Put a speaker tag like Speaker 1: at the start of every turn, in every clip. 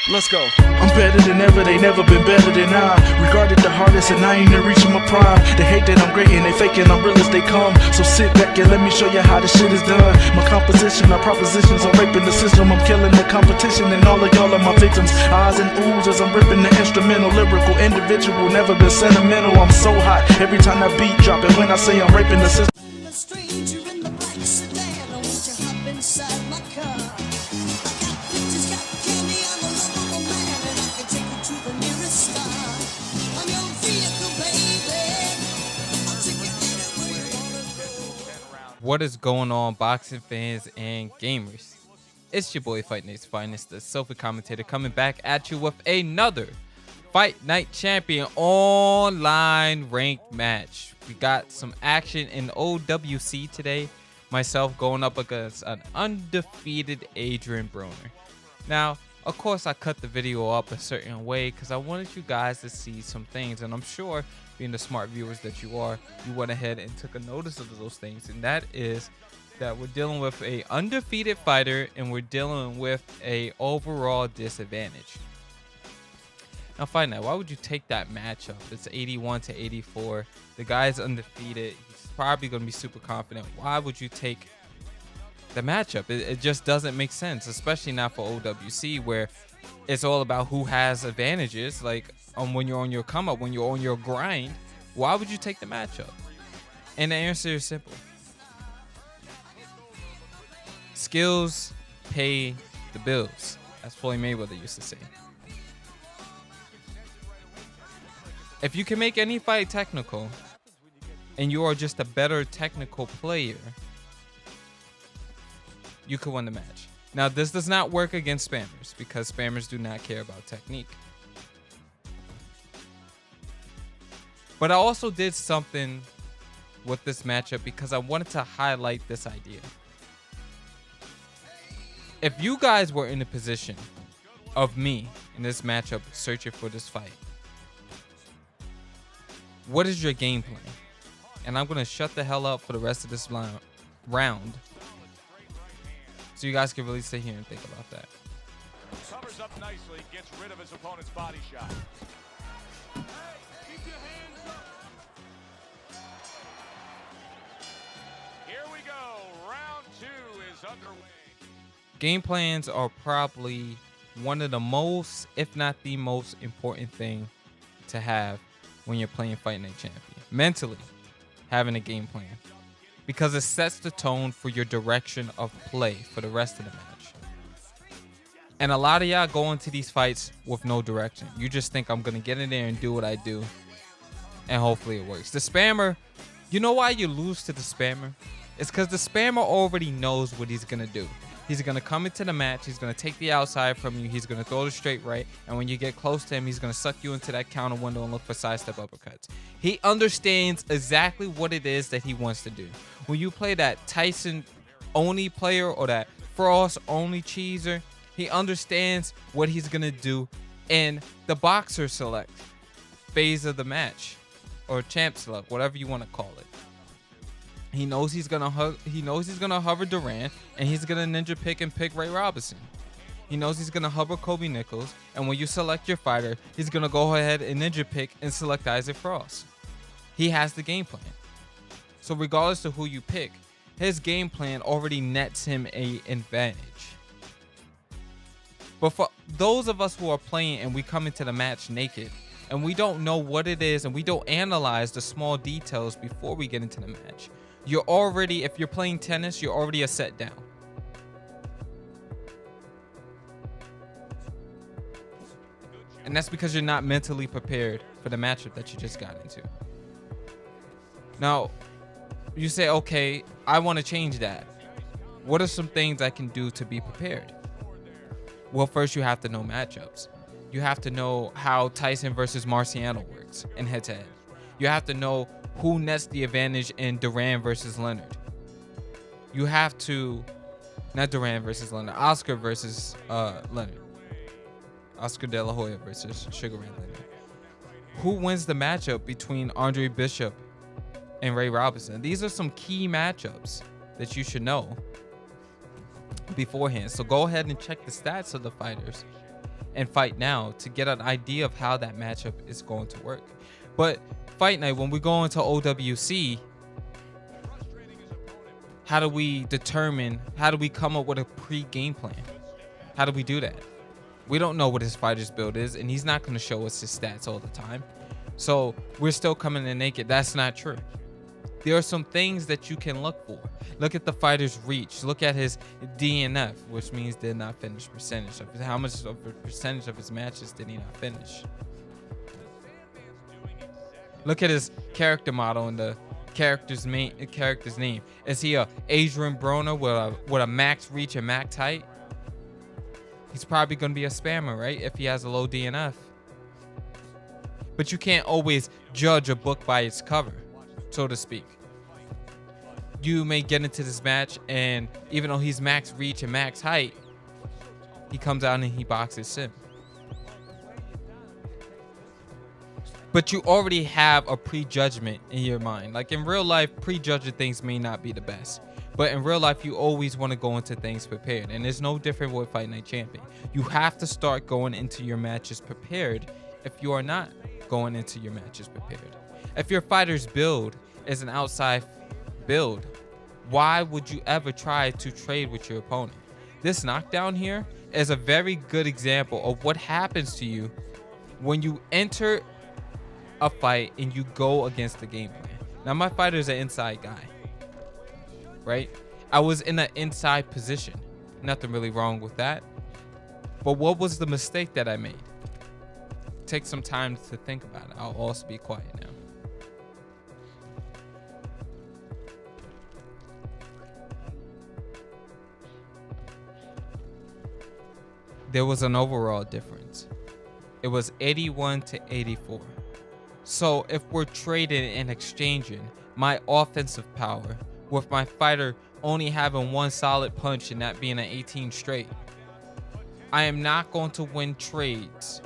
Speaker 1: Let's go. I'm better than ever, they never been better than I. Regarded the hardest and I ain't even reaching my prime. They hate that I'm great and they faking I'm real as they come. So sit back and let me show you how this shit is done. My composition, my propositions, I'm raping the system. I'm killing the competition and all of y'all are my victims. Eyes and oohs as I'm ripping the instrumental. Lyrical, individual, never been sentimental. I'm so hot every time that beat drop. And when I say I'm raping the system,
Speaker 2: A stranger in the black sedan, I want you hop inside my car. I got pictures, got candy, I'm a lovable man, and I can take you to the nearest star. I'm your vehicle, baby. I'll take you anywhere you wanna go.
Speaker 3: What is going on, boxing fans and gamers? It's your boy Fight Night's Finest, the Sofa commentator, coming back at you with another Fight Night Champion online ranked match. We got some action in OWC today. Myself going up against an undefeated Adrian Broner. Now, of course, I cut the video up a certain way because I wanted you guys to see some things, and I'm sure, being the smart viewers that you are, you went ahead and took a notice of those things, and that is that we're dealing with a undefeated fighter and we're dealing with a overall disadvantage. Now, Fight Night, why would you take that matchup? It's 81 to 84. The guy's undefeated. He's probably going to be super confident. Why would you take the matchup? It just doesn't make sense, especially not for OWC, where it's all about who has advantages. Like when you're on your come up, when you're on your grind, why would you take the matchup? And the answer is simple. Skills pay the bills, as Floyd Mayweather used to say. If you can make any fight technical and you are just a better technical player, you could win the match. Now, this does not work against spammers because spammers do not care about technique. But I also did something with this matchup because I wanted to highlight this idea. If you guys were in the position of me in this matchup searching for this fight, what is your game plan? And I'm going to shut the hell up for the rest of this round so you guys can really sit here and think about that.
Speaker 4: Covers up nicely, gets rid of his opponent's body shot. Hey, keep your hands up. Here we go. Round 2 is underway.
Speaker 3: Game plans are probably one of the most, if not the most important thing to have when you're playing Fight Night Champion. Mentally, having a game plan, because it sets the tone for your direction of play for the rest of the match. And a lot of y'all go into these fights with no direction. You just think, I'm gonna get in there and do what I do, and hopefully it works. The spammer, you know why you lose to the spammer? It's because the spammer already knows what he's gonna do. He's going to come into the match. He's going to take the outside from you. He's going to throw the straight right. And when you get close to him, he's going to suck you into that counter window and look for sidestep uppercuts. He understands exactly what it is that he wants to do. When you play that Tyson-only player or that Frost-only cheeser, he understands what he's going to do in the boxer select phase of the match, or champ select, whatever you want to call it. He knows he's gonna hover Duran, and he's gonna ninja pick and pick Ray Robinson. He knows he's gonna hover Kobe Nichols, and when you select your fighter, he's gonna go ahead and ninja pick and select Isaac Frost. He has the game plan. So regardless of who you pick, his game plan already nets him an advantage. But for those of us who are playing and we come into the match naked, and we don't know what it is, and we don't analyze the small details before we get into the match, you're already, if you're playing tennis, you're already a set down. And that's because you're not mentally prepared for the matchup that you just got into. Now, you say, okay, I want to change that. What are some things I can do to be prepared? Well, first you have to know matchups. You have to know how Tyson versus Marciano works in head-to-head. You have to know who nets the advantage in Duran versus Leonard. You have to, not Duran versus Leonard, Oscar versus Leonard. Oscar De La Hoya versus Sugar Ray Leonard. Who wins the matchup between Andre Bishop and Ray Robinson? These are some key matchups that you should know beforehand. So go ahead and check the stats of the fighters and Fight Now to get an idea of how that matchup is going to work. But Fight Night, when we go into OWC, how do we come up with a pre-game plan? How do we do that? We don't know what his fighter's build is, and he's not going to show us his stats all the time. So we're still coming in naked. That's not true. There are some things that you can look for. Look at the fighter's reach. Look at his DNF, which means did not finish percentage. How much of a percentage of his matches did he not finish? Look at his character model and the character's name. Is he a Adrian Broner with a max reach and max height? He's probably going to be a spammer, right? If he has a low DNF. But you can't always judge a book by its cover, so to speak. You may get into this match, and even though he's max reach and max height, he comes out and he boxes Sim. But you already have a prejudgment in your mind. Like in real life, prejudging things may not be the best. But in real life, you always want to go into things prepared. And it's no different with Fight Night Champion. You have to start going into your matches prepared if you are not going into your matches prepared. If your fighter's build is an outside build, why would you ever try to trade with your opponent? This knockdown here is a very good example of what happens to you when you enter a fight and you go against the game plan. Now, my fighter is an inside guy, right? I was in an inside position. Nothing really wrong with that. But what was the mistake that I made? Take some time to think about it. I'll also be quiet now. There was an overall difference. It was 81 to 84. So if we're trading and exchanging my offensive power with my fighter only having one solid punch and that being an 18 straight, I am not going to win trades.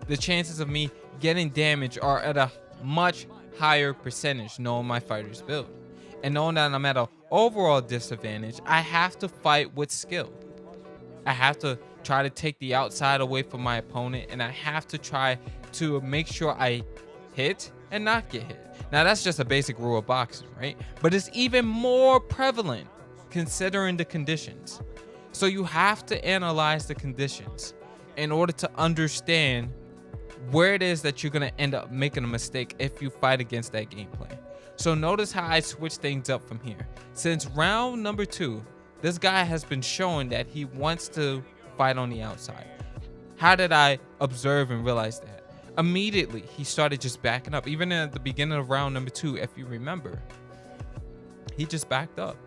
Speaker 3: The chances of me getting damage are at a much higher percentage knowing my fighter's build. And knowing that I'm at an overall disadvantage, I have to fight with skill. I have to try to take the outside away from my opponent, and I have to try to make sure I hit and not get hit. Now, that's just a basic rule of boxing, right? But it's even more prevalent considering the conditions. So you have to analyze the conditions in order to understand where it is that you're going to end up making a mistake if you fight against that game plan. So notice how I switch things up from here. Since round number 2, this guy has been showing that he wants to fight on the outside. How did I observe and realize that? Immediately, he started just backing up. Even at the beginning of round number 2, if you remember, he just backed up.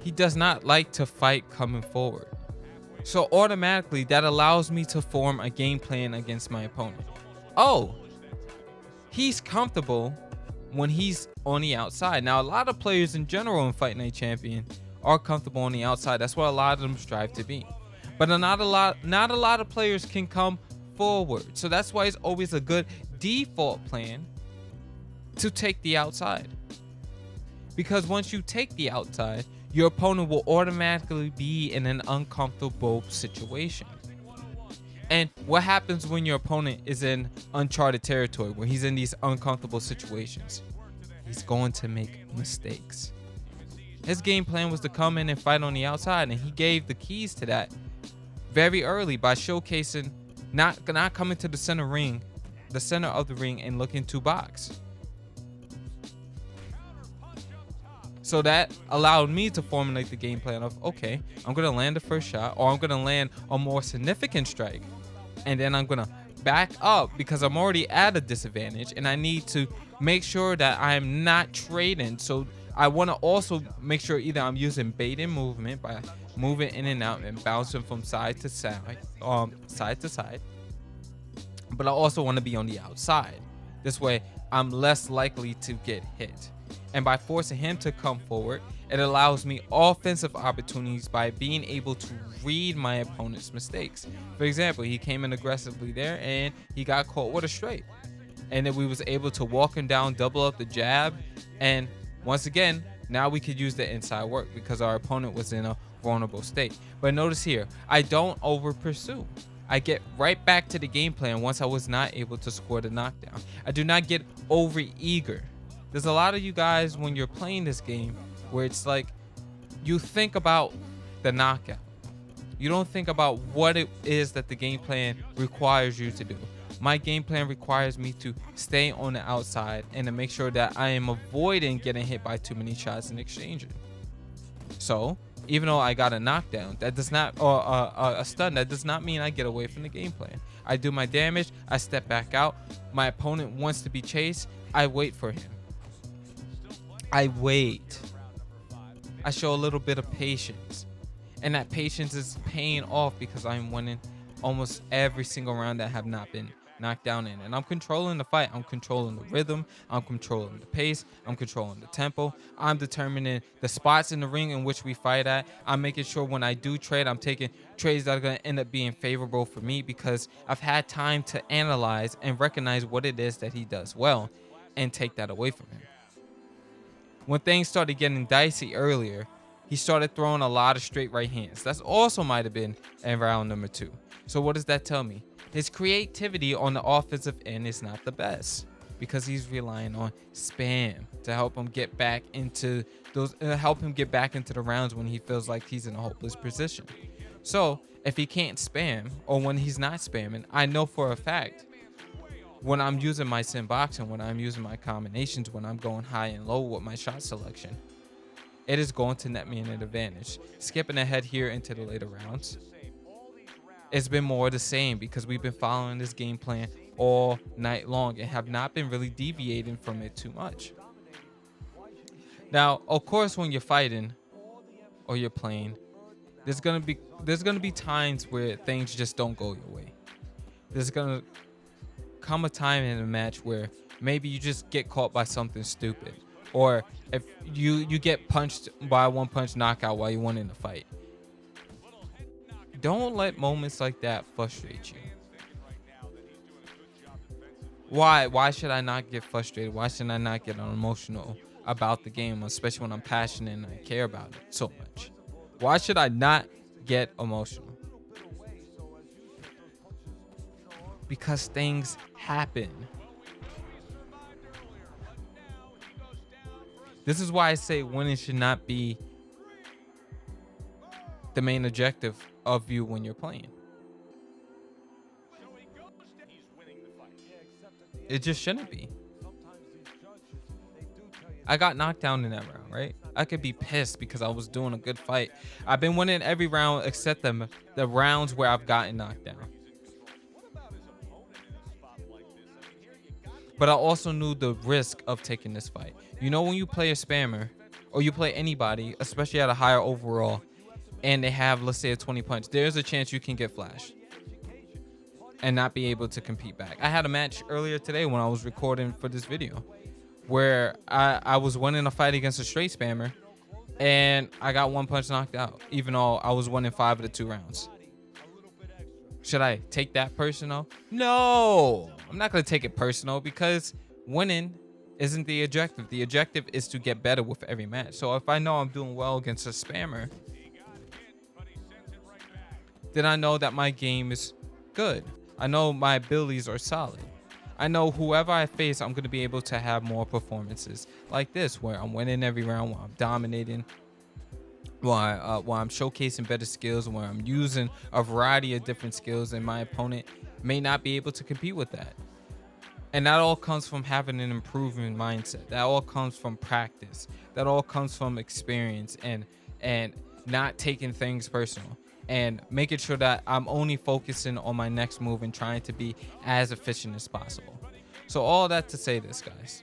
Speaker 3: He does not like to fight coming forward. So automatically, that allows me to form a game plan against my opponent. Oh, he's comfortable when he's on the outside. Now, a lot of players in general in Fight Night Champion are comfortable on the outside. That's what a lot of them strive to be. But not a lot of players can come forward. So that's why it's always a good default plan to take the outside. Because once you take the outside, your opponent will automatically be in an uncomfortable situation. And what happens when your opponent is in uncharted territory, where he's in these uncomfortable situations? He's going to make mistakes. His game plan was to come in and fight on the outside, and he gave the keys to that very early by showcasing not coming to the center of the ring and looking to box. So that allowed me to formulate the game plan of, okay, I'm going to land the first shot, or I'm going to land a more significant strike, and then I'm going to back up because I'm already at a disadvantage, and I need to make sure that I'm not trading. So I want to also make sure either I'm using bait and movement by moving in and out and bouncing from side to side, but I also want to be on the outside. This way, I'm less likely to get hit. And by forcing him to come forward, it allows me offensive opportunities by being able to read my opponent's mistakes. For example, he came in aggressively there and he got caught with a straight. And then we was able to walk him down, double up the jab, and once again, Now we could use the inside work because our opponent was in a vulnerable state. But notice here, I don't over pursue. I get right back to the game plan once I was not able to score the knockdown. I do not get over eager. There's a lot of you guys when you're playing this game where it's like you think about the knockout. You don't think about what it is that the game plan requires you to do. My game plan requires me to stay on the outside and to make sure that I am avoiding getting hit by too many shots in exchanging. So even though I got a knockdown, that does not, or a stun, that does not mean I get away from the game plan. I do my damage, I step back out. My opponent wants to be chased, I wait for him. I wait. I show a little bit of patience. And that patience is paying off because I'm winning almost every single round that I have not been knocked down in. And I'm controlling the fight. I'm controlling the rhythm. I'm controlling the pace. I'm controlling the tempo. I'm determining the spots in the ring in which we fight at. I'm making sure when I do trade, I'm taking trades that are going to end up being favorable for me because I've had time to analyze and recognize what it is that he does well and take that away from him. When things started getting dicey earlier, he started throwing a lot of straight right hands. That's also might have been in round number 2. So what does that tell me? His creativity on the offensive end is not the best because he's relying on spam to help him get back into those, the rounds when he feels like he's in a hopeless position. So if he can't spam, or when he's not spamming, I know for a fact when I'm using my sim boxing, when I'm using my combinations, when I'm going high and low with my shot selection, it is going to net me an advantage. Skipping ahead here into the later rounds, it's been more of the same because we've been following this game plan all night long and have not been really deviating from it too much. Now, of course, when you're fighting or you're playing, there's gonna be times where things just don't go your way. There's gonna come a time in a match where maybe you just get caught by something stupid, or if you get punched by a one-punch knockout while you're winning the fight. Don't let moments like that frustrate you. Why should I not get frustrated? Why should I not get emotional about the game, especially when I'm passionate and I care about it so much? Why should I not get emotional? Because things happen. This is why I say winning should not be the main objective of you when you're playing. It just shouldn't be. I got knocked down in that round, right? I could be pissed because I was doing a good fight. I've been winning every round except the rounds where I've gotten knocked down. But I also knew the risk of taking this fight. You know, when you play a spammer or you play anybody, especially at a higher overall, and they have, let's say, a 20 punch, there's a chance you can get flashed and not be able to compete back. I had a match earlier today when I was recording for this video where I was winning a fight against a straight spammer and I got one punch knocked out, even though I was winning 5 of the 2 rounds. Should I take that personal? No, I'm not going to take it personal because winning isn't the objective. The objective is to get better with every match. So if I know I'm doing well against a spammer, then I know that my game is good. I know my abilities are solid. I know whoever I face, I'm going to be able to have more performances like this, where I'm winning every round, where I'm dominating, where I'm showcasing better skills, where I'm using a variety of different skills, and my opponent may not be able to compete with that. And that all comes from having an improving mindset. That all comes from practice. That all comes from experience and not taking things personal. And making sure that I'm only focusing on my next move and trying to be as efficient as possible. So all that to say this, guys.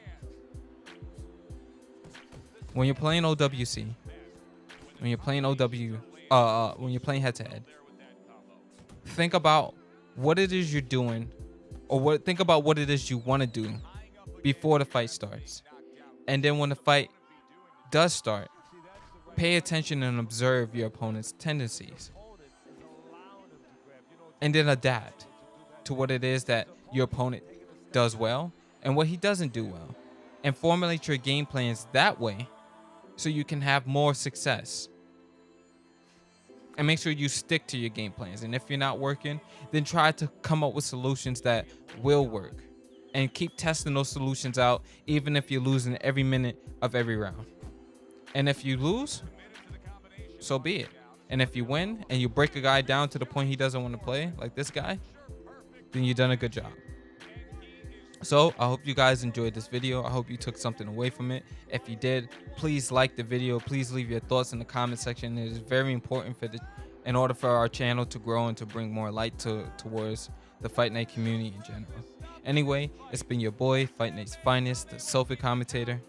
Speaker 3: When you're playing OWC, when you're playing when you're playing head-to-head, think about what it is you're doing, or think about what it is you want to do before the fight starts. And then when the fight does start, pay attention and observe your opponent's tendencies. And then adapt to what it is that your opponent does well and what he doesn't do well. And formulate your game plans that way so you can have more success. And make sure you stick to your game plans. And if you're not working, then try to come up with solutions that will work. And keep testing those solutions out, even if you're losing every minute of every round. And if you lose, so be it. And if you win and you break a guy down to the point he doesn't want to play, like this guy, then you've done a good job. So I hope you guys enjoyed this video. I hope you took something away from it. If you did, please like the video. Please leave your thoughts in the comment section. It is very important in order for our channel to grow and to bring more light towards the Fight Night community in general. Anyway, it's been your boy, Fight Night's finest, the Sophie commentator,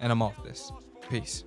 Speaker 3: and I'm off this. Peace.